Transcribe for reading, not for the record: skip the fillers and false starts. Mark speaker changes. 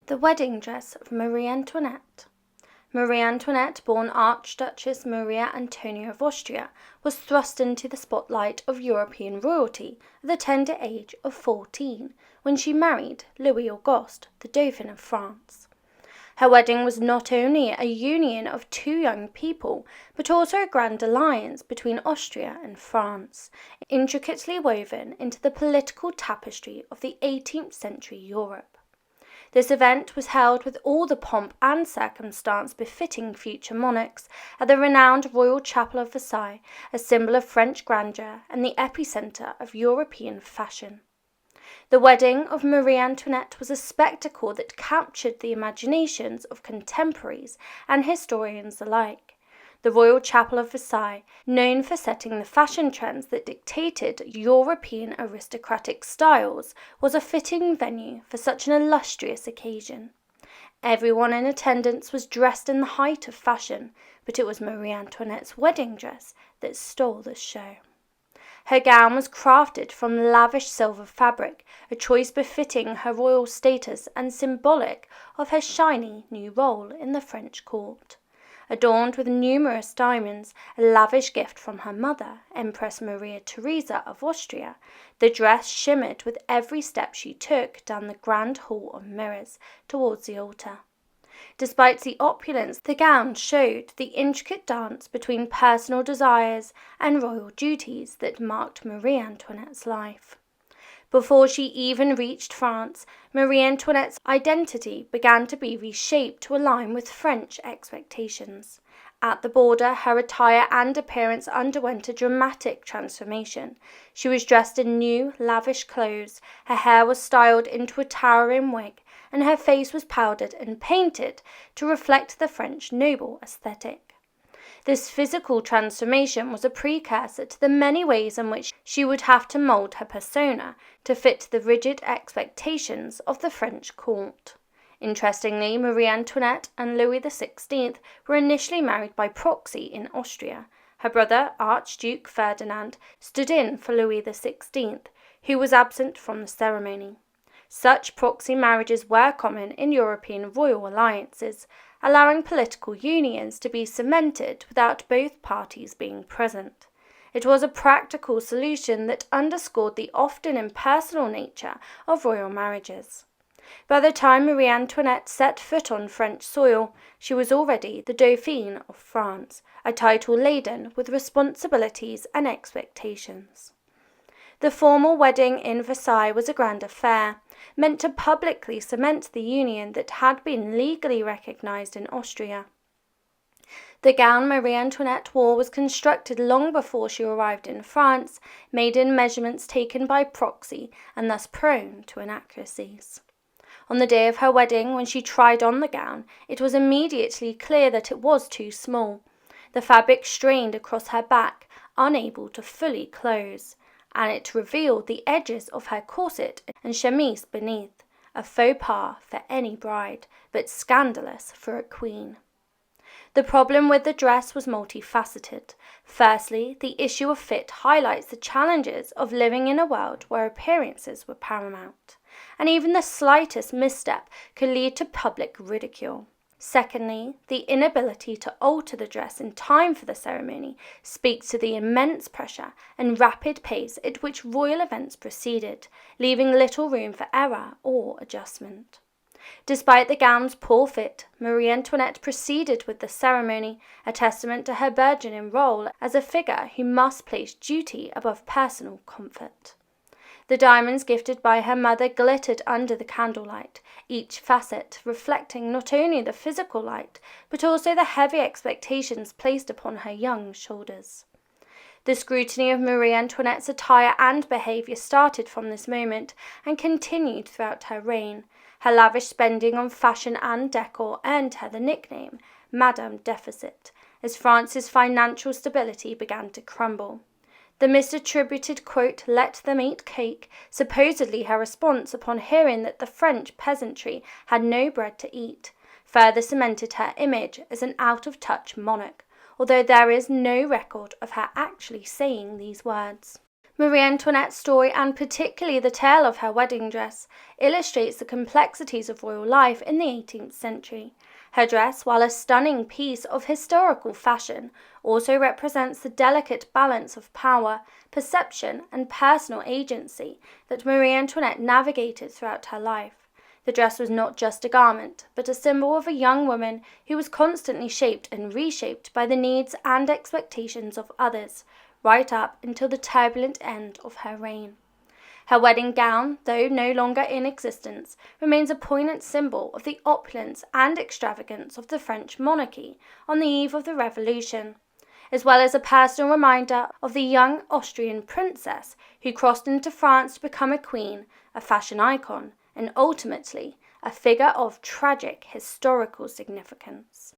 Speaker 1: The wedding dress of Marie Antoinette. Marie Antoinette, born Archduchess Maria Antonia of Austria, was thrust into the spotlight of European royalty at the tender age of 14 when she married Louis Auguste, the Dauphin of France. Her wedding was not only a union of two young people, but also a grand alliance between Austria and France, intricately woven into the political tapestry of the 18th century Europe. This event was held with all the pomp and circumstance befitting future monarchs at the renowned Royal Chapel of Versailles, a symbol of French grandeur and the epicentre of European fashion. The wedding of Marie Antoinette was a spectacle that captured the imaginations of contemporaries and historians alike. The Royal Chapel of Versailles, known for setting the fashion trends that dictated European aristocratic styles, was a fitting venue for such an illustrious occasion. Everyone in attendance was dressed in the height of fashion, but it was Marie Antoinette's wedding dress that stole the show. Her gown was crafted from lavish silver fabric, a choice befitting her royal status and symbolic of her shiny new role in the French court. Adorned with numerous diamonds, a lavish gift from her mother, Empress Maria Theresa of Austria, the dress shimmered with every step she took down the grand hall of mirrors towards the altar. Despite the opulence, the gown showed the intricate dance between personal desires and royal duties that marked Marie Antoinette's life. Before she even reached France, Marie Antoinette's identity began to be reshaped to align with French expectations. At the border, her attire and appearance underwent a dramatic transformation. She was dressed in new, lavish clothes, her hair was styled into a towering wig, and her face was powdered and painted to reflect the French noble aesthetic. This physical transformation was a precursor to the many ways in which she would have to mould her persona to fit the rigid expectations of the French court. Interestingly, Marie Antoinette and Louis XVI were initially married by proxy in Austria. Her brother, Archduke Ferdinand, stood in for Louis XVI, who was absent from the ceremony. Such proxy marriages were common in European royal alliances, allowing political unions to be cemented without both parties being present. It was a practical solution that underscored the often impersonal nature of royal marriages. By the time Marie Antoinette set foot on French soil, she was already the Dauphine of France, a title laden with responsibilities and expectations. The formal wedding in Versailles was a grand affair, meant to publicly cement the union that had been legally recognized in Austria. The gown Marie Antoinette wore was constructed long before she arrived in France, made in measurements taken by proxy and thus prone to inaccuracies. On the day of her wedding, when she tried on the gown, it was immediately clear that it was too small. The fabric strained across her back, unable to fully close, and it revealed the edges of her corset and chemise beneath, a faux pas for any bride, but scandalous for a queen. The problem with the dress was multifaceted. Firstly, the issue of fit highlights the challenges of living in a world where appearances were paramount, and even the slightest misstep could lead to public ridicule. Secondly, the inability to alter the dress in time for the ceremony speaks to the immense pressure and rapid pace at which royal events proceeded, leaving little room for error or adjustment. Despite the gown's poor fit, Marie Antoinette proceeded with the ceremony, a testament to her burgeoning role as a figure who must place duty above personal comfort. The diamonds gifted by her mother glittered under the candlelight, each facet reflecting not only the physical light, but also the heavy expectations placed upon her young shoulders. The scrutiny of Marie Antoinette's attire and behaviour started from this moment and continued throughout her reign. Her lavish spending on fashion and decor earned her the nickname Madame Deficit, as France's financial stability began to crumble. The misattributed quote, "let them eat cake," supposedly her response upon hearing that the French peasantry had no bread to eat, further cemented her image as an out-of-touch monarch, although there is no record of her actually saying these words. Marie Antoinette's story, and particularly the tale of her wedding dress, illustrates the complexities of royal life in the 18th century. Her dress, while a stunning piece of historical fashion, also represents the delicate balance of power, perception, and personal agency that Marie Antoinette navigated throughout her life. The dress was not just a garment, but a symbol of a young woman who was constantly shaped and reshaped by the needs and expectations of others, right up until the turbulent end of her reign. Her wedding gown, though no longer in existence, remains a poignant symbol of the opulence and extravagance of the French monarchy on the eve of the Revolution, as well as a personal reminder of the young Austrian princess who crossed into France to become a queen, a fashion icon, and ultimately a figure of tragic historical significance.